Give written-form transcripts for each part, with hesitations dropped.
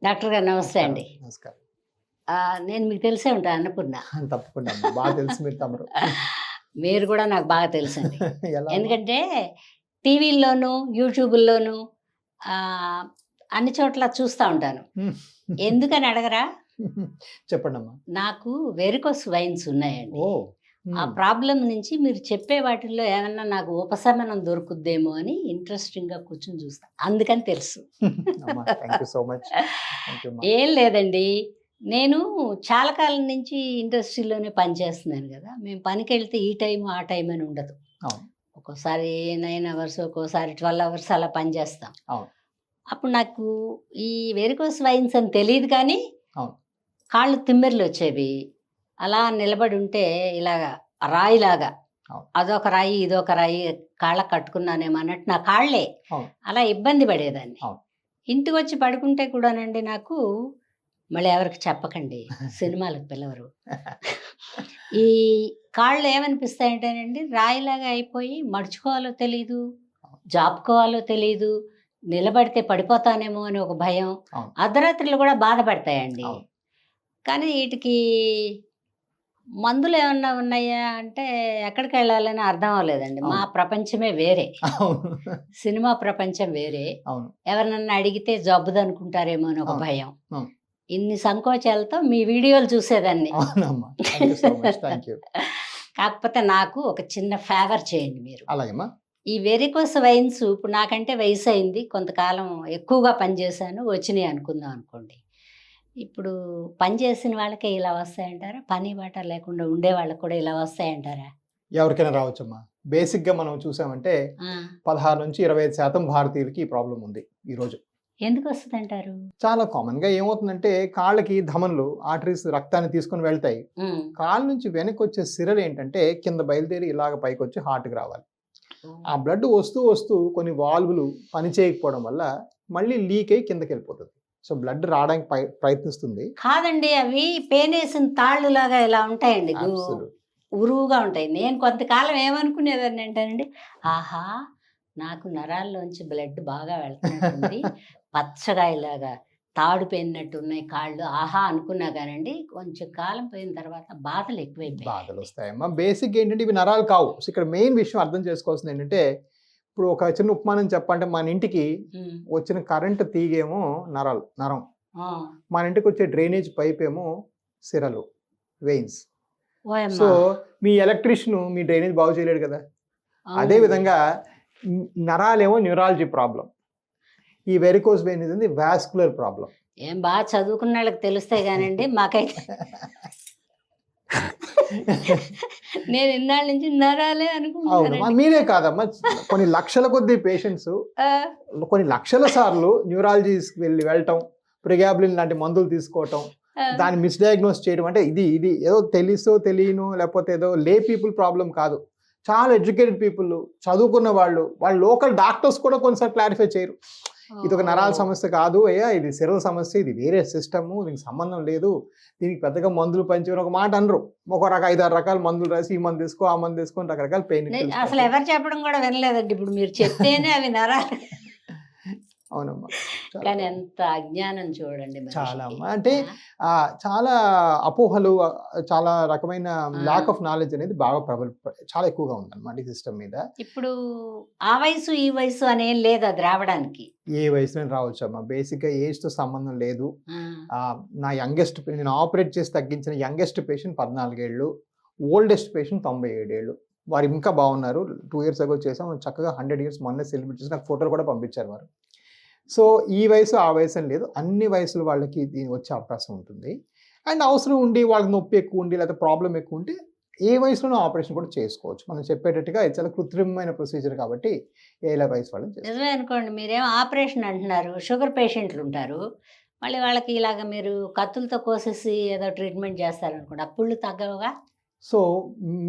Doctor గారు నమస్తే అండి. నమస్కారం. నేను మీకు తెలిసే ఉంటా అన్నపూర్ణ. తప్పకుండా అమ్మా. బాగా తెలుసు మీరు తమరు. మీరు కూడా నాకు బాగా తెలుసండి. ఎలా అమ్మా? ఎందుకంటే టీవీల్లోనూ, యూట్యూబుల్లోనూ ఆహ్, అన్ని చోట్ల చూస్తా ఉంటాను. హ్మ్. ఎందుకని అడగరా? చెప్పండమ్మా. నాకు వెరికోస్ వెయిన్స్ ఉన్నాయండి. ఓహ్! ఆ ప్రాబ్లమ్ నుంచి మీరు చెప్పే వాటిల్లో ఏమన్నా నాకు ఉపశమనం దొరుకుద్దేమో అని ఇంట్రెస్టింగ్‌గా కూర్చొని చూస్తా. అందుకని తెలుసు. అమ్మా thank you so much. Thank you అమ్మా. ఏం లేదండి. నేను చాలా కాలం నుంచి ఇండస్ట్రీలోనే పనిచేస్తున్నాను గదా! మేము పనికెళ్తే ఈ టైము, ఆ టైం అని ఉండదు. అవును. ఒక్కోసారి 9 అవర్స్, ఒక్కోసారి 12 అవర్స్ అలా పనిచేస్తాం. అవును. అప్పుడు నాకు ఈ వెరికోస్ వెయిన్స్ అని తెలీదు కానీ, అవును. కాళ్ళు తిమ్మిర్లొచ్చేవి. అలా నిలబడి ఉంటే ఇలాగా రాయిలాగా. అవును. అదొక రాయి, ఇదొక రాయి కాళ్ళకి కట్టుకున్నానేమో అన్నట్టు నా కాళ్ళే. అవును. అలా ఇబ్బంది పడేదాన్ని. అవును. ఇంటికొచ్చి పడుకుంటే కూడానండి నాకు మళ్ళీ ఎవరికి చెప్పకండి. సినిమాలకు పిలవరు. ఈ కాళ్ళు ఏమనిపిస్తాయంటేనండి రాయిలాగా అయిపోయి మడుచుకోవాలో తెలీదు, జాపుకోవాలో తెలీదు, నిలబడితే పడిపోతానేమో అని ఒక భయం. అవును. అర్ధరాత్రులు కూడా బాధపడతాయండి. అవును. కానీ వీటికి మందులేమన్నా ఉన్నాయా అంటే ఎక్కడికెళ్ళాలని అర్థం అవ్వలేదండి. మా అవును. ప్రపంచమే వేరే. అవును. సినిమా ప్రపంచం వేరే. అవును. ఎవరినన్నా అడిగితే జబ్బుదనుకుంటారేమో అని ఒక అవును. భయం. అవును. ఇన్ని సంకోచాలతో మీ వీడియోలు చూసేదాన్ని. అవునమ్మా. Thank you so much. Thank you. కాకపోతే నాకు ఒక చిన్న ఫేవర్ చేయండి మీరు. అలాగేమ్మా. ఈ వెరికోస్ వెయిన్స్ ఇప్పుడు నాకంటే వయసయింది. కొంతకాలం ఎక్కువగా పనిచేశాను. వచ్చినియి అనుకుందాం అనుకోండి. ఇప్పుడు పని చేసిన వాళ్ళకే ఇలా వస్తాయంటారా? పని బాట లేకుండా ఉండే వాళ్ళకి కూడా ఇలా వస్తాయంటారా? ఎవరికైనా రావచ్చమ్మా. బేసిక్‌గా మనం చూసామంటే ఆ! 16-25% భారతీయులకి ఈ ప్రాబ్లమ్ ఉంది ఈరోజు. ఎందుకొస్తదంటారు? చాలా కామన్‌గా ఏమవుతుందంటే కాళ్ళకి ధమనులు, ఆర్టరీస్ రక్తాన్ని తీసుకొని వెళ్తాయి. హ్మ్. కాళ్ళ నుంచి వెనకొచ్చే సిరలు ఏంటంటే కింద బయలుదేరి ఇలాగ పైకొచ్చి హార్ట్‌కి రావాలి. ఆ బ్లడ్ వస్తూ వస్తూ కొన్ని వాల్వులు పని చేయకపోవడం వల్ల మళ్ళీ లీక్ అయ్యి కిందకెళ్ళిపోతుంది. సో బ్లడ్ రావడానికి ప్రయత్నిస్తుంది. కాదండి. అవి పేనేసిన తాళ్ళులాగా ఇలా ఉంటాయండి. అబ్సల్యూట్. ఉరువుగా ఉంటాయి. నేను కొంతకాలం ఏమనుకునేదాన్ని అంటేనండి, ఆహా! నాకు నరాల్లోంచి బ్లడ్ బాగా వెళ్తున్నట్టుంది. పచ్చగా ఇలాగా తాడు పేనినట్టున్నాయి కాళ్ళు. ఆహా! అనుకున్నా గానండి, కొంచెం కాలం పోయిన తర్వాత బాధలు ఎక్కువైపోయాయండి. బాధలొస్తాయమ్మా. బేసిక్‌గా ఏంటంటే ఇవి నరాలు కావు. సో ఇక్కడ మెయిన్ విషయం అర్థం చేసుకోవాల్సింది ఏంటంటే, ఇప్పుడు ఒక చిన్న ఉపమానం చెప్పాలంటే మన ఇంటికి హ్మ్. వచ్చిన కరెంట్ తీగేమో నరం. ఆ! మన ఇంటికి వచ్చే డ్రైనేజ్ పైప్ ఏమో సిరలు, వెయిన్స్. సో ఓయమ్మా! మీ ఎలక్ట్రీషియన్ మీ డ్రైనేజ్ బాగు చేయలేడు కదా! అదే అవునండి. విధంగా నరాలేమో న్యూరాలజీ ప్రాబ్లమ్. ఈ వెరికోస్ వెయిన్ అనేది వాస్కులర్ ప్రాబ్లమ్. ఏం బాగా చదువుకున్నోళ్ళకి తెలుస్తాయి గానండి, మాకైతే నేను ఇన్నాళ్ళ నుంచి నరాలే అవును. అనుకుంటున్నానండి. మీరే కాదమ్మా. కొన్ని లక్షల కొద్దీ పేషెంట్స్ ఆ! కొన్ని లక్షల సార్లు న్యూరాలజిస్ట్‌కి వెళ్ళటం, ప్రిగాబ్లిన్ లాంటి మందులు తీసుకోవటం, ఆ! దాన్ని మిస్‌డయాగ్నోస్ చేయడం అంటే ఇది ఏదో తెలిసో తెలియనో లేకపోతే ఏదో లే పీపుల్ ప్రాబ్లమ్ కాదు. చాలా ఎడ్యుకేటెడ్ పీపుల్, చదువుకున్న వాళ్ళు లోకల్ డాక్టర్స్ కూడా కొన్నిసార్లు క్లారిఫై చేయరు. ఇదొక నరాల ఓహో! సమస్య కాదు అయ్యా, ఇది సిరల సమస్య, ఇది వేరే సిస్టము, దీనికి సంబంధం లేదు, దీనికి పెద్దగా మందులు పనిచేయని ఒక మాట అనరు. ఒక 5-6 రకాల మందులు రాసి ఈ మందు తీసుకో, ఆ మందు తీసుకో అని రకరకాల పెయిన్ కిల్లర్స్ అసలు ఎవరు చెప్పడం కూడా వినలేదండి. ఇప్పుడు మీరు చెప్తేనే అవి నరాలు. అవునమ్మా. చాలా కానీ ఎంత అజ్ఞానం చూడండి చాలా మనిషికి. అమ్మా. అంటే ఆ! చాలా అపోహలు, చాలా రకమైన ఆ! ల్యాక్ ఆఫ్ నాలెడ్జ్ అనేది బాగా చాలా ఎక్కువగా ఉందన్నమాట ఈ సిస్టమ్ మీద. ఇప్పుడు ఆ వయసు, ఈ వయసు అనేం లేదు అది రావడానికి. ఏ వయసులోనే రావచ్చమ్మా. బేసిక్‌గా ఏజ్‌తో సంబంధం లేదు. ఆ! నా నేను ఆపరేట్ చేసి తగ్గించిన యంగెస్ట్ పేషెంట్ 14 ఏళ్ళు. ఓల్డెస్ట్ పేషెంట్ 97 ఏళ్ళు. వారు ఇంకా బాగున్నారు. 2 ఇయర్స్ అగో చేసాం. చక్కగా 100 ఇయర్స్ మొన్నే సెలబ్రేట్ చేసి నాకు ఫోటోలు కూడా పంపించారు వారు. సో ఈ వయసు, ఆ వయసు అని లేదు. అన్ని వయసుల వాళ్ళకి ఇది వచ్చే అవకాశం ఉంటుంది. అండ్ అవసరం ఉండి వాళ్ళకి నొప్పి ఎక్కువ ఉండి లేకపోతే ప్రాబ్లమ్ ఎక్కువ ఉంటే ఏ వయసులోనూ ఆపరేషన్ కూడా చేసుకోవచ్చు. మనం చెప్పేటట్టుగా ఇది చాలా కృత్రిమమైన ప్రొసీజర్ కాబట్టి ఏ వయసు వాళ్ళని చేసుకోవచ్చు. నిజమే అనుకోండి. మీరేమో ఆపరేషన్ అంటున్నారు. షుగర్ పేషెంట్లుంటారు. మళ్ళీ వాళ్ళకి ఇలాగ మీరు కత్తులతో కోసేసి ఏదో ట్రీట్మెంట్ చేస్తారనుకోండి. ఆ పుళ్ళు తగ్గవుగా? సో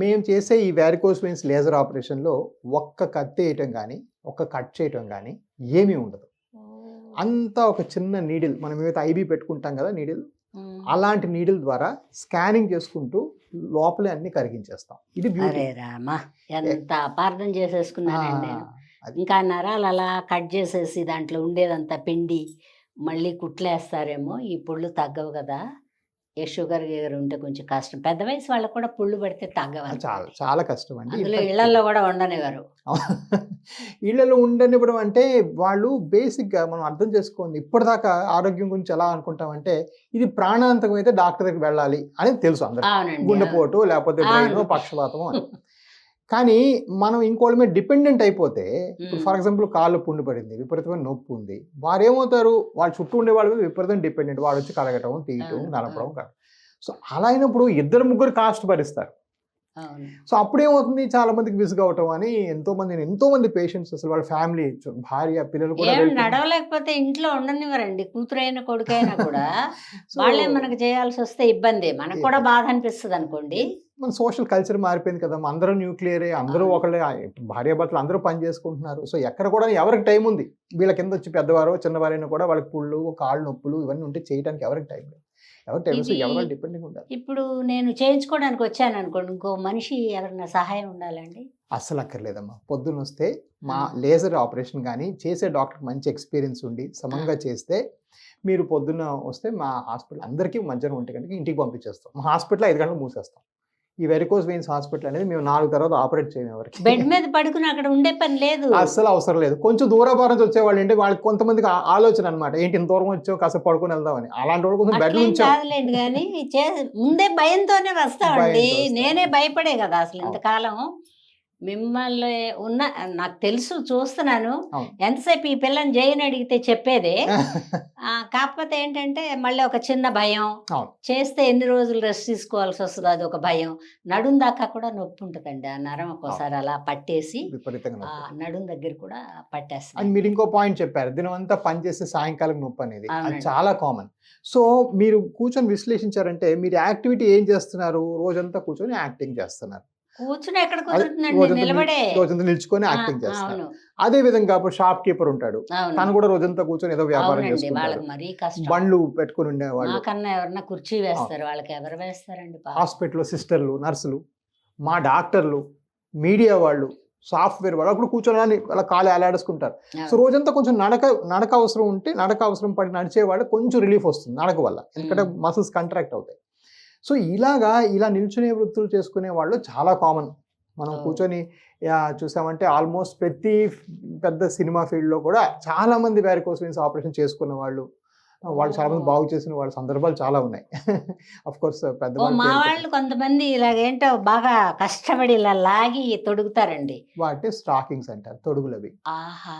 మేము చేసే ఈ వారికోస్ వెయిన్స్ లేజర్ ఆపరేషన్‌లో ఒక్క కత్తేయటం గానీ, ఒక్క కట్ చేయటం గానీ ఏమీ ఉండదు. ఓహ్! అంతా ఒక చిన్న నీడిల్, మనం ఏవైతే ఐబీ పెట్టుకుంటాం కదా నీడిల్, హ్మ్. అలాంటి నీడిల్ ద్వారా స్కానింగ్ చేసుకుంటూ లోపలే అన్ని కరిగించేస్తాం. ఇది బ్యూటీ. అరే రామా! ఎంత అపార్థం చేసేసుకున్నానండి నేను. అది. ఇంకా నరాలు అలా కట్ చేసేసి దాంట్లో ఉండేదంతా పిండి మళ్ళీ కుట్లేస్తారేమో, ఈ పుళ్ళు తగ్గవు కదా, ఏ షుగర్ గిగర్ ఉంటే కొంచెం కష్టం. పెద్ద వయసు వాళ్ళకి కూడా పుళ్ళు పడితే చాలా తగ్గవనుకోండి. చాలా కష్టం అండి. అందులో ఇన్ఫాక్ట్ ఇళ్లల్లో కూడా ఉండనివ్వరు. ఇళ్ళలో ఉండనివ్వడం అంటే వాళ్ళు బేసిక్గా మనం అర్థం చేసుకోండి. ఇప్పటిదాకా ఆరోగ్యం గురించి ఎలా అనుకుంటామంటే ఇది ప్రాణాంతకం అయితే డాక్టర్ దగ్గరికి వెళ్ళాలి అని తెలుసు అందరికి. అవునండి, అవును. గుండెపోటు లేకపోతే బ్రెయిన్ అవును. పక్షపాతం అని. కానీ మనం ఇంకోళ్ళ మీద డిపెండెంట్ అయిపోతే ఇప్పుడు ఫర్ ఎగ్జాంపుల్ కాళ్ళు పుండు పడింది, విపరీతమైన నొప్పి ఉంది, వారు ఏమవుతారు, వాళ్ళ చుట్టూ ఉండే వాళ్ళ మీద విపరీతం డిపెండెంట్, వాడు వచ్చి కడగటం తీయటం అవును, నలపడం అవును, కాదు. సో అలా అయినప్పుడు ఇద్దరు ముగ్గురు కాస్ట్ భరిస్తారు. అవును. సో అప్పుడేమవుతుంది, చాలా మందికి విసుగు అవటం అని ఎంతో మంది పేషెంట్స్ అసలు వాళ్ళ ఫ్యామిలీ భార్య పిల్లలు కూడా ఏం వెళ్ళిపోయి- నడవలేకపోతే ఇంట్లో ఉండనివ్వరండి, కూతురైనా కొడుకైనా కూడా. సో వాళ్ళే మనకు చేయాల్సి వస్తే ఇబ్బంది, మనకు కూడా బాధ అనిపిస్తుంది అనుకోండి. మన సోషల్ కల్చర్ మారిపోయింది కదా, అందరూ న్యూక్లియరే, అందరూ అవును. ఒకళ్ళే, భార్యాభర్తలు అందరూ పని చేసుకుంటున్నారు. సో ఎక్కడ కూడా ఎవరికి టైం ఉంది, వీళ్ళ కింద వచ్చి పెద్దవారో చిన్నవారైనా కూడా వాళ్ళకి పుళ్ళు కాళ్ళు నొప్పులు ఇవన్నీ ఉంటే చేయడానికి ఎవరికి టైం లేదు, ఎవరికి టైం. సో ఇది ఎవరు డిపెండింగ్ ఉండాలి. ఇప్పుడు నేను చేయించుకోవడానికి వచ్చాను అనుకోండి, ఇంకో మనిషి ఎవరైనా సహాయం ఉండాలండి. అస్సలు అక్కర్లేదమ్మా. పొద్దున్న వస్తే మా ఆ. లేజర్ ఆపరేషన్ కానీ చేసే డాక్టర్ మంచి ఎక్స్పీరియన్స్ ఉండి సమంగా చేస్తే మీరు పొద్దున్న వస్తే మా హాస్పిటల్ అందరికీ మధ్యాహ్నం 1 గంటకి ఇంటికి పంపించేస్తాం. మా హాస్పిటల్ 5 గంటలకు మూసేస్తాం. ఈ వెరికోస్ వెయిన్స్ హాస్పిటల్ అనేది మేము 4 తర్వాత ఆపరేట్ చేయము ఎవరికి. బెడ్ మీద పడుకుని అక్కడ ఉండే పని లేదు. అస్సలు అవసరం లేదు. కొంచెం దూరపారం నుంచి వచ్చేవాళ్ళు అంటే వాళ్ళకి కొంతమందికి ఆలోచన అనమాట, ఏంటి ఇంత దూరం వచ్చావు కాసేపు పడుకొని వెళ్దామని. అలాంటి వాళ్ళు కొంచెం బెడ్ అట్లేం ఉంచాం. కాదులేండి, కానీ ముందే భయంతోనే వస్తామండి. భయంతో వస్తాం. నేనే భయపడే కదా అసలు అవును. ఇంతకాలం మిమ్మల్ని ఉన్న, నాకు తెలుసు, చూస్తున్నాను. అవును. ఎంతసేపు ఈ పిల్లని జైన్ అడిగితే చెప్పేదే. కాకపోతే ఏంటంటే మళ్ళీ ఒక చిన్న భయం, అవును. చేస్తే ఎన్ని రోజులు రెస్ట్ తీసుకోవాల్సి వస్తుందో అది ఒక భయం. నడుం దాకా కూడా నొప్పి ఉంటుందండి, ఆ నరం ఒక్కోసారి అలా పట్టేసి విపరీతంగా ఆ నొప్పి. నడుం దగ్గర కూడా అని పట్టేస్తుంది. మీరు ఇంకో పాయింట్ చెప్పారు, దినమంతా పనిచేస్తే సాయంకాలం నొప్పి అనేది. అది అవునండి. చాలా కామన్. సో మీరు కూర్చొని విశ్లేషించారంటే మీరు యాక్టివిటీ ఏం చేస్తున్నారు, రోజంతా కూర్చొని యాక్టింగ్ చేస్తున్నారు. కూర్చుని ఎక్కడ అది కుదురుతుందండి, రోజంతా నిలబడే. రోజంతా నిల్చుకొని ఆ, యాక్టింగ్ చేస్తారు. అవును, అదే విధంగా ఇప్పుడు షాప్ కీపర్ ఉంటాడు, అవును, తను కూడా రోజంతా కూర్చొని ఏదో వ్యాపారం అవునండి. చేసుకుంటాడు. వాళ్ళకి మరీ కష్టం. బండ్లు పెట్టుకుని ఉండేవాళ్ళు, మాకన్నా ఎవరన్నా కుర్చీ వేస్తారు, వాళ్ళకి ఎవరు వేస్తారండి పాపం. హాస్పిటల్లో సిస్టర్లు, నర్సులు, మా డాక్టర్లు, మీడియా వాళ్ళు, సాఫ్ట్వేర్ వాళ్ళు అప్పుడు కూర్చొని అలా కాలు అలాడేసుకుంటారు. సో అవును. రోజంతా కొంచెం నడక అవసరం ఉంటే నడక అవసరం పడి నడిచే వాళ్ళు కొంచెం రిలీఫ్ వస్తుంది నడక వల్ల, ఎందుకంటే మసిల్స్ కంట్రాక్ట్ అవుతాయి. సో ఇలా నిల్చునే వృత్తులు చేసుకునే వాళ్ళు చాలా కామన్. మనం ఓ. కూర్చొని చూసామంటే ఆల్మోస్ట్ ప్రతి పెద్ద సినిమా ఫీల్డ్లో కూడా చాలా మంది వారికోస్ వెయిన్స్ ఆపరేషన్ చేసుకున్న వాళ్ళు చాలా మంది బాగు చేసిన వాళ్ళ సందర్భాలు చాలా ఉన్నాయి. అఫ్ కోర్స్ ఓ, పెద్దవాళ్ళు మా వాళ్ళు కొంతమంది ఇలాగేంటో బాగా కష్టపడి ఇలా లాగి తొడుగుతారండి. వాటి స్టాకింగ్స్ అంటారు, తొడుగులవి. ఆహా,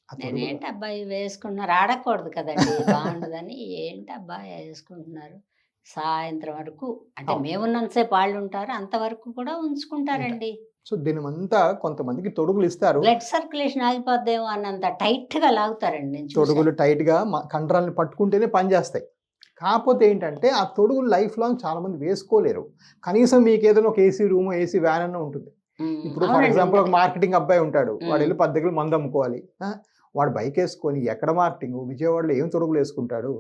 ఆ తొడుగులు నేనేంటి అబ్బాయి వేసుకుంటున్నారు, ఆడకూడదు కదండి, బాగుండదని. ఏంటి అబ్బాయి వేసుకుంటున్నారు, సాయంత్రం వరకు అంటే అవును. మేమున్నంతసేపు వాళ్ళు ఉంటారు, అంతవరకు కూడా ఉంచుకుంటారండి. సో దీనిమంతా కొంతమందికి తొడుగులు ఇస్తారు. బ్లడ్ సర్క్యులేషన్ ఆగిపోద్దేమో అన్నంత టైట్ గా లాగుతారండి, నేను చూశాను. తొడుగులు టైట్ గా కండరాలను పట్టుకుంటేనే పనిచేస్తాయి. కాకపోతే ఏంటంటే ఆ తొడుగులు లైఫ్ లాంగ్ చాలా మంది వేసుకోలేరు. కనీసం మీకు ఏదైనా ఒక ఏసీ రూమ్, ఏసీ వ్యాన్ అన్న ఉంటుంది. ఇప్పుడు ఫర్ అవునండి, ఎగ్జాంపుల్ ఒక ఉంటది. మార్కెటింగ్ అబ్బాయి ఉంటాడు, వాడు వెళ్ళి 10 దగ్గర మందు అమ్ముకోవాలి. వాడు బైక్ వేసుకొని ఎక్కడ మార్కెటింగ్, విజయవాడలో ఏం తొడుగులు వేసుకుంటాడు.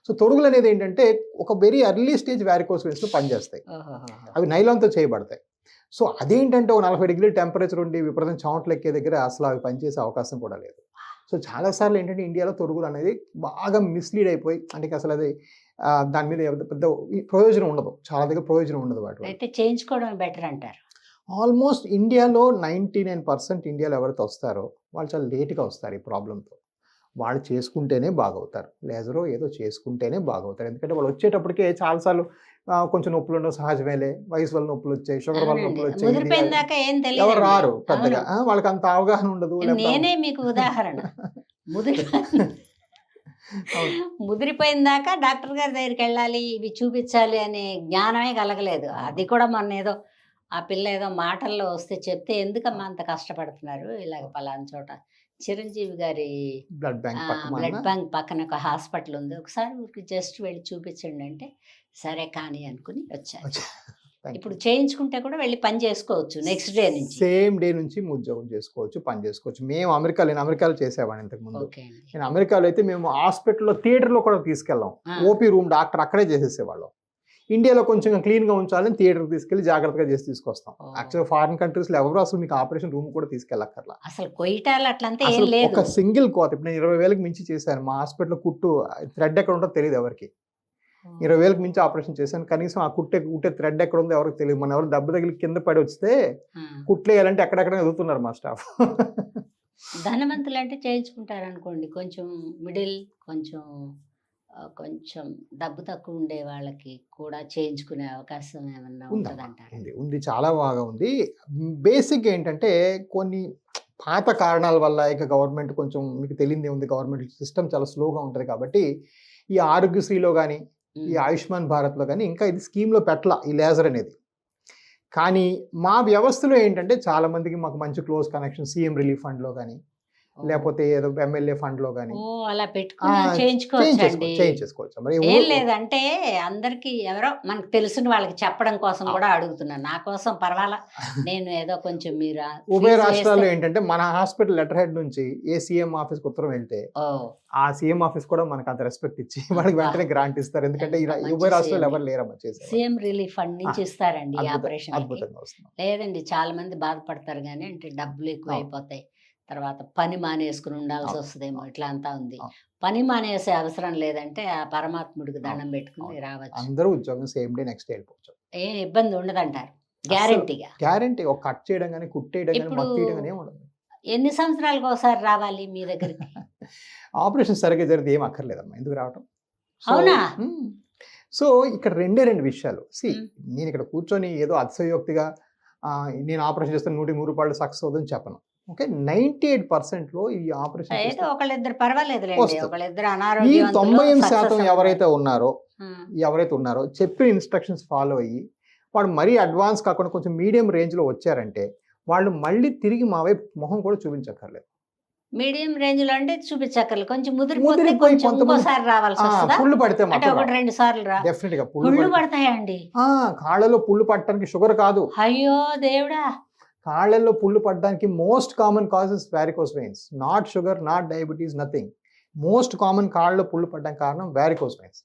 సో తొడుగులు అనేది ఏంటంటే ఒక very early stage varicose veins లో పనిచేస్తాయి. ఓహోహోహో. అవి నైలాన్తో చేయబడతాయి. సో అదేంటంటే ఒక 40 డిగ్రీల టెంపరేచర్ ఉండి విపరీతం చెమటలు ఎక్కే దగ్గర అసలు అవి పనిచేసే అవకాశం కూడా లేదు. సో చాలాసార్లు ఏంటంటే ఇండియాలో తొడుగులు అనేది బాగా మిస్లీడ్ అయిపోయి, అంటే అసలు అది దాని మీద పెద్ద ప్రయోజనం ఉండదు, చాలా దగ్గర ప్రయోజనం ఉండదు వాటి వల్ల. అయితే చేయించుకోవడం బెటర్ అంటారు. ఆల్మోస్ట్ ఇండియాలో 99% ఇండియాలో ఎవరైతే వస్తారో వాళ్ళు చాలా లేట్గా వస్తారు ఈ ప్రాబ్లంతో. వాళ్ళు చేసుకుంటేనే బాగవుతారు, లేజరో ఏదో చేసుకుంటేనే బాగవుతారు. ఎందుకంటే వాళ్ళు వచ్చేటప్పటికే చాలాసార్లు కొంచెం నొప్పులు ఉండవు, సహజమేలే, వయసు వల్ల నొప్పులు వచ్చాయి, షుగర్ వల్ల నొప్పులు వచ్చాయి, ముదిరిపోయిన ఇది దాకా ఏం ఎవరు తెలియదు. రారు పెద్దగా. వాళ్ళకి అంత అవగాహన ఉండదు. నేనే మీకు ఉదాహరణ. ముదిరిపోయిన దాకా డాక్టర్ గారి దగ్గరికి వెళ్ళాలి, ఇవి చూపించాలి అనే జ్ఞానమే కలగలేదు. అది కూడా మొన్న ఏదో ఆ పిల్ల ఏదో మాటల్లో వస్తే చెప్తే, ఎందుకమ్మా అంత కష్టపడుతున్నారు, ఇలాగ పలానా చోట చిరంజీవి గారి బ్లడ్ బ్యాంక్ బ్లడ్ బ్యాంక్ పక్కన ఒక హాస్పిటల్ ఉంది, ఒకసారి ఊరికి జస్ట్ వెళ్ళి చూపించండి అంటే, సరే కానీ అనుకుని వచ్చాను. ఇప్పుడు చేయించుకుంటే కూడా వెళ్ళి పని చేసుకోవచ్చు నెక్స్ట్ డే నుంచి. సేమ్ డే నుంచి ఉద్యోగం చేసుకోవచ్చు, పని చేసుకోవచ్చు. నేను అమెరికాలో చేసేవాడిని ఇంతకుముందు. ఓకే అండి. నేను అమెరికాలో అయితే మేము హాస్పిటల్లో థియేటర్లో కూడా తీసుకెళ్ళాం. ఆ. ఓపీ రూమ్ డాక్టర్ అక్కడే చేసేసేవాళ్ళం. ఇండియాలో కొంచెం క్లీన్గా ఉంచాలని థియేటర్కి తీసుకెళ్ళి జాగ్రత్తగా చేసి తీసుకొస్తాం. ఓ. యాక్చువల్గా ఫారిన్ కంట్రీస్లో ఎవరు అసలు మీకు ఆపరేషన్ రూమ్ కూడా తీసుకెళ్ళక్కర్లా. అసలు కొయ్యటాలు అట్లంతా ఏం అసలు లేదు. ఒక సింగిల్ కోత ఇప్పుడు నేను 20,000కి మించి చేశాను. మా హాస్పిటల్లో కుట్టు థ్రెడ్ ఎక్కడ ఉంటుందో తెలియదు ఎవరికి. 20,000కి మించి ఆపరేషన్ చేశాను. కనీసం ఆ కుట్టే థ్రెడ్ ఎక్కడ ఉందో ఎవరికి తెలియదు. మన ఎవరు దెబ్బ తగిలి కింద పడి వస్తే కుట్లేయాలంటే ఎక్కడెక్కడ ఎదుగుతున్నారు మా స్టాఫ్. ధనవంతులు అంటే చేయించుకుంటారు అనుకోండి, కొంచెం మిడిల్ కొంచెం డబ్బు తక్కువ ఉండే వాళ్ళకి కూడా చేయించుకునే అవకాశం ఏమన్నా ఉంటుందంటారు. ఉంది చాలా బాగా ఉంది. బేసిక్ ఏంటంటే కొన్ని పాత కారణాల వల్ల ఇక గవర్నమెంట్ కొంచెం మీకు తెలియదే ఉంది, గవర్నమెంట్ సిస్టమ్ చాలా స్లోగా ఉంటుంది కాబట్టి ఈ ఆరోగ్యశ్రీలో కానీ ఈ ఆయుష్మాన్ భారత్లో కానీ ఇంకా ఇది స్కీమ్లో పెట్టలా ఈ లేజర్ అనేది. కానీ మా వ్యవస్థలో ఏంటంటే చాలా మందికి మాకు మంచి క్లోజ్ కనెక్షన్ సీఎం రిలీఫ్ ఫండ్లో కానీ లేకపోతే ఏదో ఎమ్మెల్యే ఫండ్లో కానీ అలా పెట్టుకుని చేయించుకోవచ్చండి. చేయించేసుకోవచ్చు. మరి ఏం లేదంటే అందరికి ఎవరో మనకు తెలిసిన వాళ్ళకి చెప్పడం కోసం కూడా అడుగుతున్నాను. నా కోసం పర్వాలా, నేను ఏదో కొంచెం మీరు ఉభయ రాష్ట్రాల్లో ఏంటంటే మన హాస్పిటల్ లెటర్ హెడ్ నుంచి ఏ సీఎం ఆఫీస్కి ఉత్తరం వెళ్తే ఆ సీఎం ఆఫీస్ కూడా మనకు అంత రెస్పెక్ట్ ఇచ్చి వాళ్ళకి వెంటనే గ్రాంట్ ఇస్తారు. ఎందుకంటే ఉభయ రాష్ట్రాలు ఎవరు లేరమ్మా చేసి సీఎం రిలీఫ్ ఫండ్ నుంచి ఇస్తారండి ఈ ఆపరేషన్. అద్భుతంగా వస్తుంది. లేదండి చాలా మంది బాధపడతారు కానీ అంటే డబ్బులు ఎక్కువ అయిపోతాయి, తర్వాత పని మానేసుకుని ఉండాల్సి వస్తుందేమో, ఇట్లా అంతా ఉంది. పని మానేసే అవసరం లేదంటే ఆ పరమాత్ముడికి దండం పెట్టుకుని రావచ్చు. అందరూ ఉద్యోగం సేమ్ డే నెక్స్ట్ డే వెళ్ళిపోవచ్చు. ఏం ఇబ్బంది ఉండదంటారు గ్యారెంటీ. ఒక కట్ చేయడం కానీ కుట్టేయడం కానీ మత్తు తీయడం కానీ ఉండదు. ఎన్ని సంవత్సరాలకు ఒకసారి రావాలి మీ దగ్గరికి? ఆపరేషన్ సరిగ్గా జరిగితే ఏం అక్కర్లేదమ్మా, ఎందుకు రావటం. అవునా? సో ఇక్కడ రెండు విషయాలు. నేను ఇక్కడ కూర్చొని ఏదో అతిశయోక్తిగా నేను ఆపరేషన్ చేస్తే 100% సక్సెస్ అవుతుందని చెప్పను. ఓకే, 98%లో ఈ ఆపరేషన్ ఒకళ్ళిద్దరు పర్వాలేదు, ఈ 90% ఎవరైతే ఉన్నారో చెప్పిన ఇన్స్ట్రక్షన్స్ ఫాలో అయ్యి వాడు మరీ అడ్వాన్స్ కాకుండా కొంచెం మీడియం రేంజ్లో వచ్చారంటే వాళ్ళు మళ్ళీ తిరిగి మా వైపు మొహం కూడా చూపించక్కర్లేదు. మీడియం రేంజ్ లో అంటే చూపించక్కర్లేదు, కొంచెం ముదిరిపోతే ఇంకోసారి రావాల్సి వస్తుందా? పుళ్ళు పడితే ఒకటి 2 సార్లు డెఫినెట్ గా పుళ్ళు పడతాయండి. కాళ్ళలో పుళ్ళు పట్టడానికి షుగర్ కాదు. అయ్యో దేవుడా, కాళ్ళల్లో పుళ్ళు పడడానికి most common causes varicose veins, not sugar, not diabetes, nothing. Most common కాళ్ళలో పుళ్ళు పడడానికి కారణం వారికోస్ వెయిన్స్.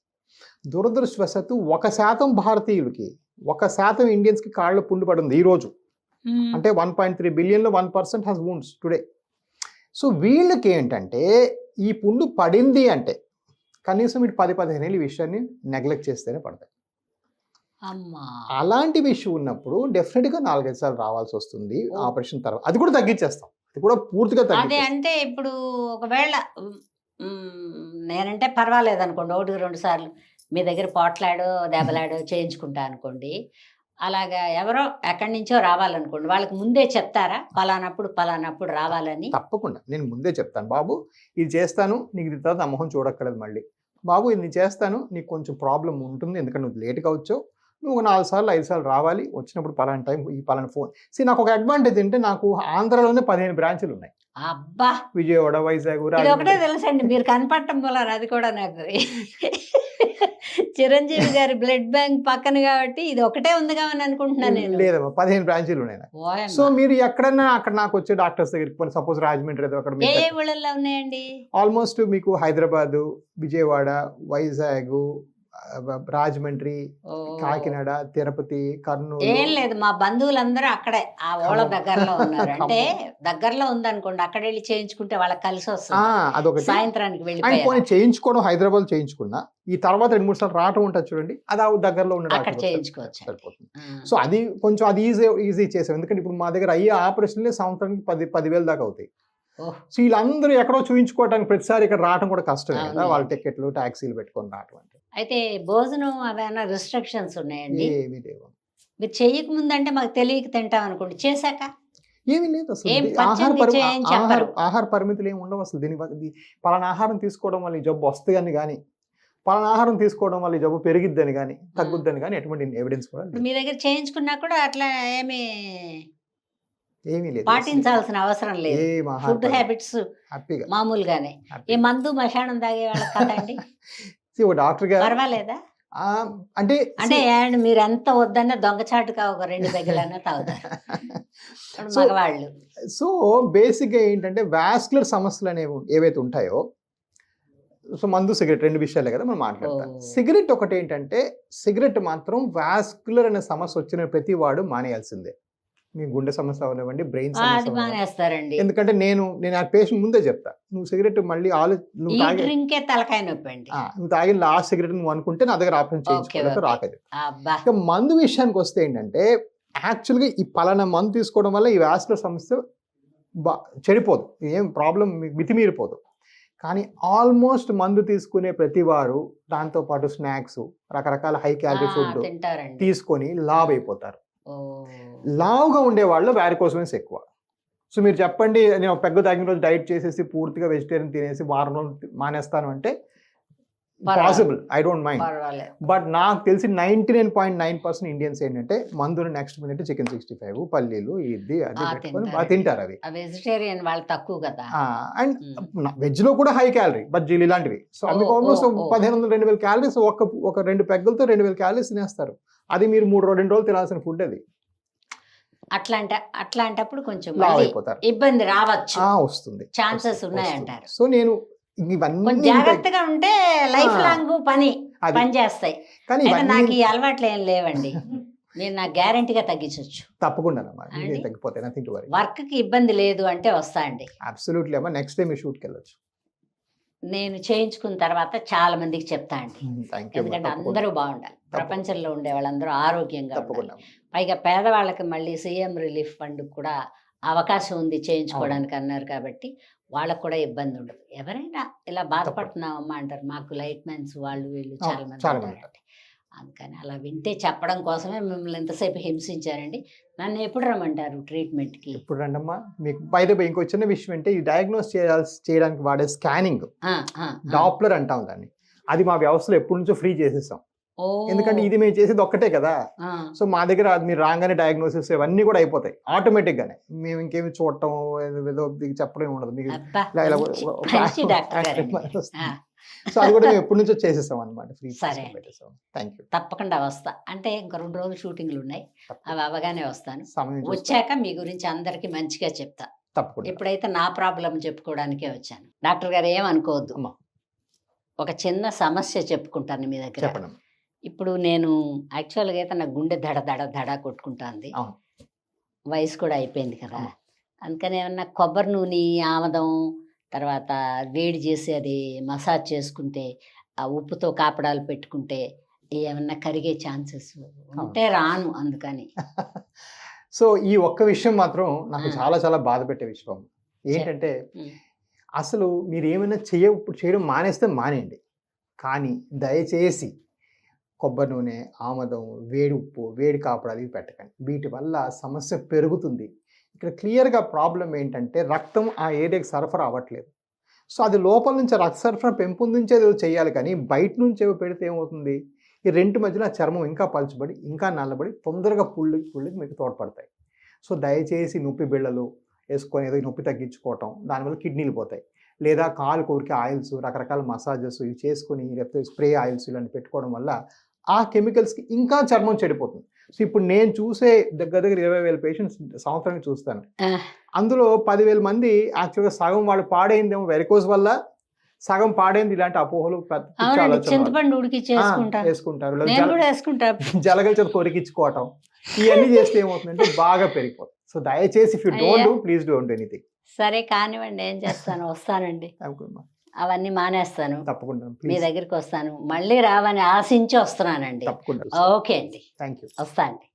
దురదృష్టవశాత్తు 1% భారతీయులకి 1% ఇండియన్స్కి కాళ్ళలో పుళ్ళు పడింది ఈ రోజు. అంటే 1.3 బిలియన్లో 1% హ్యాస్ వూండ్స్ టుడే. సో వీళ్ళకి ఏంటంటే ఈ పుండు పడింది అంటే కనీసం ఇటు 10-15 ఏళ్ళ విషయాన్ని నెగ్లెక్ట్ చేస్తేనే పడతాయి. అలాంటి విషయం ఉన్నప్పుడు డెఫినెట్గా 4-5 సార్లు రావాల్సి వస్తుంది ఆపరేషన్ తర్వాత. అది కూడా తగ్గించేస్తాం, అది కూడా పూర్తిగా అదే. అంటే ఇప్పుడు ఒకవేళ నేనంటే పర్వాలేదు అనుకోండి, 1-2 సార్లు మీ దగ్గర పోట్లాడో దెబ్బలాడో చేయించుకుంటా అనుకోండి, అలాగా ఎవరో ఎక్కడి నుంచో రావాలనుకోండి, వాళ్ళకి ముందే చెప్తారా పలానప్పుడు రావాలని? తప్పకుండా నేను ముందే చెప్తాను, బాబు ఇది చేస్తాను, నీకు ఇది తర్వాత నా మొహం చూడక్కర్లేదు, మళ్ళీ బాబు ఇది చేస్తాను, నీకు కొంచెం ప్రాబ్లం ఉంటుంది ఎందుకంటే నువ్వు లేట్గా వచ్చావు, నువ్వు 4 సార్లు 5 సార్లు రావాలి, వచ్చినప్పుడు పలానా టైం ఈ పలానా ఫోన్. నాకు ఒక అడ్వాంటేజ్ ఏంటంటే నాకు ఆంధ్రాలోనే 15 బ్రాంచులు ఉన్నాయి. అబ్బా, విజయవాడ, వైజాగ్, ఒకటే తెలుసండి మీరు కనపడటం వల్ల. అది కూడా నాకు చిరంజీవి గారి బ్లడ్ బ్యాంక్ పక్కన కాబట్టి ఇది ఒకటే ఉంది కావని అనుకుంటున్నాను నేను. లేదమ్మా, 15 బ్రాంచీలు ఉన్నాయి. సో మీరు ఎక్కడన్నా అక్కడ నాకు వచ్చే డాక్టర్స్ దగ్గరికి, సపోజ్ రాజమండ్రి ఏదో అక్కడ ఏ ఊళ్ళల్లో ఉన్నాయండి? ఆల్మోస్ట్ మీకు హైదరాబాద్, విజయవాడ, వైజాగ్, రాజమండ్రి, కాకినాడ, తిరుపతి, కర్నూలు. ఏం లేదు, మా బంధువులందరూ అక్కడే ఆ ఓళ్ళ దగ్గరలో ఉన్నారు. అంటే దగ్గరలో ఉందనుకోండి, అక్కడ వెళ్ళి చేయించుకుంటే వాళ్ళకి కలిసి వస్తుంది. అదొకటి. సాయంత్రానికి వెళ్ళి చేయించుకోవడం హైదరాబాద్ చేయించుకున్నా, ఈ తర్వాత 2-3 సార్లు రావటం ఉంటుంది చూడండి, అది ఆ దగ్గరలో ఉన్న అక్కడ చేయించుకోవచ్చు. సో అది కొంచెం అది ఈజీ చేసాం. ఎందుకంటే ఇప్పుడు మా దగ్గర అయ్యే ఆపరేషన్లే సంవత్సరానికి 10,000 దాకా అవుతాయి. సో వీళ్ళందరూ ఎక్కడో చూయించుకోవడానికి ప్రతిసారి ఇక్కడ రావడం కూడా కష్టమే కదా, వాళ్ళ టికెట్లు టాక్సీలు పెట్టుకొని రావడం. అయితే భోజనం అవైనా రిస్ట్రిక్షన్స్ ఉన్నాయండి? ఏమీ లేవు. మీరు చెయ్యక ముందంటే మాకు తెలియక తింటాం అనుకోండి, చేశాక ఏమీ లేదు అసలు. ఆహార పరిమితులు ఏమి ఉండవు అసలు. దీని పలానా ఆహారం తీసుకోవడం వల్ల ఈ జబ్బు వస్తుందని కానీ, పలానా ఆహారం తీసుకోవడం వల్ల ఈ జబ్బు పెరిగిద్దని కానీ తగ్గుద్దని కానీ ఎటువంటి ఎవిడెన్స్ కూడా మీ దగ్గర చేయించుకున్నా కూడా అట్లా ఏమీ లేదు, పాటించాల్సిన అవసరం లేదు. ఫుడ్ హ్యాబిట్స్ మామూలుగానే. ఏ మందు మశానం తాగే వాళ్ళకి కదండి డాక్టర్ గారు పర్వాలేదా? అంటే మీరు ఎంత వద్దన్నా దొంగచాటుగా ఒక 2 పెగ్గలన్నా తాగుతారు మగవాళ్ళు. సో బేసిక్గా ఏంటంటే వాస్కులర్ సమస్యలు అనేవి ఏవైతే ఉంటాయో, సో మందు సిగరెట్ 2 విషయాలే కదా మనం మాట్లాడతాం. ఓ. సిగరెట్ ఒకటి ఏంటంటే, సిగరెట్ మాత్రం వాస్కులర్ అనే సమస్య వచ్చిన ప్రతి వాడు మానేయాల్సిందే. మీ గుండె సమస్య అవనివ్వండి, బ్రెయిన్ అది సమస్య అవనివ్వండి. మానేస్తారండి. ఎందుకంటే నేను ఆ పేషెంట్ ముందే చెప్తా, నువ్వు సిగరెట్ మళ్ళీ నువ్వు ఈ తాగే డ్రింకే తలకాయ నొప్పి అండి. నువ్వు తాగిన లాస్ట్ సిగరెట్ నువ్వు అనుకుంటే నా దగ్గర ఆపరేషన్ చేయించుకోవడానికి ఓకే. రాకదు. అబ్బా. ఇక మందు విషయానికి వస్తే ఏంటంటే, యాక్చువల్గా ఈ పలానా మందు తీసుకోవడం వల్ల ఈ వాస్కులర్ సమస్య చెడిపోదు, ఏం ప్రాబ్లం మితిమీరిపోదు. కానీ ఆల్మోస్ట్ మందు తీసుకునే ప్రతి వారు దాంతోపాటు స్నాక్స్, రకరకాల హై క్యాలరీ ఫుడ్ తింటారండి. తీసుకొని లావ్ అయిపోతారు. ఓ. లావుగా ఉండే వాళ్ళు వారికోసమెన్స్ ఎక్కువ. సో మీరు చెప్పండి, నేను ఒక పెద్ద తాగిన రోజు డైట్ చేసేసి పూర్తిగా వెజిటేరియన్ తినేసి వారం రోజులు మానేస్తాను అంటే పాసిబుల్, ఐ డోంట్ మైండ్. పర్వాలేదు. బట్ నాకు తెలిసి 99.9% ఇండియన్స్ ఏంటంటే మందుని నెక్స్ట్ మినిట్ చికెన్ 65, పల్లీలు, ఇది అది పెట్టుకొని బాగా తింటారు అవి. వెజిటేరియన్ వాళ్ళు తక్కువ కదా. అండ్ వెజ్ లో కూడా హై క్యాలరీ బజ్జీలు ఇలాంటివి. సో అందుకు ఆల్మోస్ట్ 1500-2000 క్యాలరీస్ ఒక 2 పెగ్గులతో 2000 క్యాలరీస్ తినేస్తారు. అది మీరు 2 రోజులు తినాల్సిన ఫుడ్ అది. అట్లాంటప్పుడు కొంచెం లావ్ మళ్ళీ అయిపోతారు, ఇబ్బంది రావచ్చు, వస్తుంది, ఛాన్సెస్ ఉన్నాయంటారు. సో నేను కొంచెం ఇవన్నీ జాగ్రత్తగా ఉంటే లైఫ్ లాంగ్ పని అది. చేస్తాయి. కానీ అయితే నాకు ఇవన్నీ ఈ అలవాట్లు ఏం లేవండి. నేను నాకు గ్యారంటీగా తగ్గించవచ్చు. తప్పకుండా అండి? తగ్గిపోతాయి, నథింగ్ టు వరీ. వర్క్ కి ఇబ్బంది లేదు అంటే వస్తా అండి. అబ్సల్యూట్లీ అమ్మా, నెక్స్ట్ టైం మీ షూట్కి వెళ్ళొచ్చు. నేను చేయించుకున్న తర్వాత చాలా మందికి చెప్తా అండి. Thank you. ఎందుకంటే అందరూ బాగుండాలి, ప్రపంచంలో ఉండే వాళ్ళందరూ ఆరోగ్యంగా ఉండాలి. తప్పకుండా. పైగా పేదవాళ్ళకి మళ్ళీ సీఎం రిలీఫ్ ఫండ్ కూడా అవకాశం ఉంది చేయించుకోవడానికి అన్నారు కాబట్టి వాళ్ళకు కూడా ఇబ్బంది ఉండదు. ఎవరైనా ఇలా బాధపడుతున్నామమ్మా అంటారు, మాకు లైట్ మ్యాన్స్ వాళ్ళు వీళ్ళు చాలా మంది చాలా మంది ఉంటారండి. అందుకని అలా వింటే చెప్పడం కోసమే మిమ్మల్ని ఎంతసేపు హింసించారండి. నన్ను ఎప్పుడు రమ్మంటారు ట్రీట్మెంట్కి? ఇప్పుడు రండమ్మా. మీకు బై ద వే ఇంకో చిన్న విషయం అంటే, ఈ డయాగ్నోస్ చేయడానికి వాడే స్కానింగ్ డాప్లర్ అంటాం దాన్ని, అది మా వ్యవస్థలో ఎప్పటి నుంచో ఫ్రీ చేసేసాం. ఎందుకంటే ఇది మేము చేసేది ఒక్కటే కదా. సో మా దగ్గర అది మీరు రాగానే డయాగ్నోసిస్ ఇవన్నీ కూడా అయిపోతాయి ఆటోమేటిక్ గానే. మేము ఇంకేమి చూడటం ఏదో చెప్పడం ఉండదు మీకు. సో అది కూడా మేము ఎప్పటి నుంచో చేసేసాం అనమాట, ఫ్రీ పెట్టేసాం. Thank you. తప్పకుండా వస్తా. అంటే ఇంకా 2 రోజులు షూటింగ్లు ఉన్నాయి, అవి అవగానే వస్తాను. సమయం వచ్చాక మీ గురించి అందరికి మంచిగా చెప్తా. తప్పకుండా. ఇప్పుడైతే నా ప్రాబ్లం చెప్పుకోవడానికే వచ్చాను. డాక్టర్ గారు ఏమనుకోవద్దు, అమ్మా. ఒక చిన్న సమస్య చెప్పుకుంటాను మీ దగ్గర. చెప్పండి. ఇప్పుడు నేను యాక్చువల్గా అయితే నా గుండె దడ దడ దడ కొట్టుకుంటుంది. అవును. వయసు కూడా అయిపోయింది కదా. అవును. అందుకని ఏమన్నా కొబ్బరి నూనె, ఆమదం, తర్వాత వేడి చేసి అది మసాజ్ చేసుకుంటే, ఆ ఉప్పుతో కాపడాలు పెట్టుకుంటే ఏమన్నా కరిగే ఛాన్సెస్ ఉంటే రాను అందుకని. సో ఈ ఒక్క విషయం మాత్రం నాకు చాలా చాలా బాధ పెట్టే విషయం ఏంటంటే, అసలు మీరు ఏమైనా చేయడం మానేస్తే మానేయండి, కానీ దయచేసి కొబ్బరి నూనె, ఆమదం, వేడి ఉప్పు, వేడి కాపడాలు ఇవి పెట్టకండి. వీటి వల్ల సమస్య పెరుగుతుంది. ఇక్కడ క్లియర్గా ప్రాబ్లం ఏంటంటే, రక్తం ఆ ఏరియాకి సరఫరా అవ్వట్లేదు. సో అది లోపల నుంచి రక్త సరఫరా పెంపొందించేది చేయాలి, కానీ బయట నుంచి ఏవో పెడితే ఏమవుతుంది, ఈ రెంటి మధ్యలో ఆ చర్మం ఇంకా పలుచబడి ఇంకా నల్లబడి తొందరగా పుళ్ళకి మీకు తోడ్పడతాయి. సో దయచేసి నొప్పి బిళ్ళలు వేసుకొని ఏదో నొప్పి తగ్గించుకోవటం, దానివల్ల కిడ్నీలు పోతాయి. లేదా కాలు కోరికి ఆయిల్స్, రకరకాల మసాజెస్ ఇవి చేసుకొని, లేకపోతే స్ప్రే ఆయిల్స్ ఇలాంటి పెట్టుకోవడం వల్ల ఆ కెమికల్స్కి ఇంకా చర్మం చెడిపోతుంది. సో ఇప్పుడు నేను చూసే దగ్గర 20,000 పేషెంట్స్ సంవత్సరానికి చూస్తాను. అందులో 10,000 మంది యాక్చువల్గా సగం వాళ్ళు పాడైందేమో వెరికోజ్ వల్ల, సగం పాడైంది ఇలాంటి అపోహలు చింతపండు ఉడికి వేసుకుంటారు, జలగల చేత కొరికించుకోవటం, ఇవన్నీ చేస్తే ఏమవుతుందంటే బాగా పెరిగిపోతుంది. సో దయచేసి if you don't do, please don't do anything. సరే కానివ్వండి, ఏం చేస్తాను, వస్తానండి, అవన్నీ మానేస్తాను, తప్పకుండా మీ దగ్గరికి వస్తాను, మళ్ళీ రావని ఆశించి వస్తున్నానండి. తప్పకుండా. ఓకే అండి, థ్యాంక్ యూ. వస్తా అండి.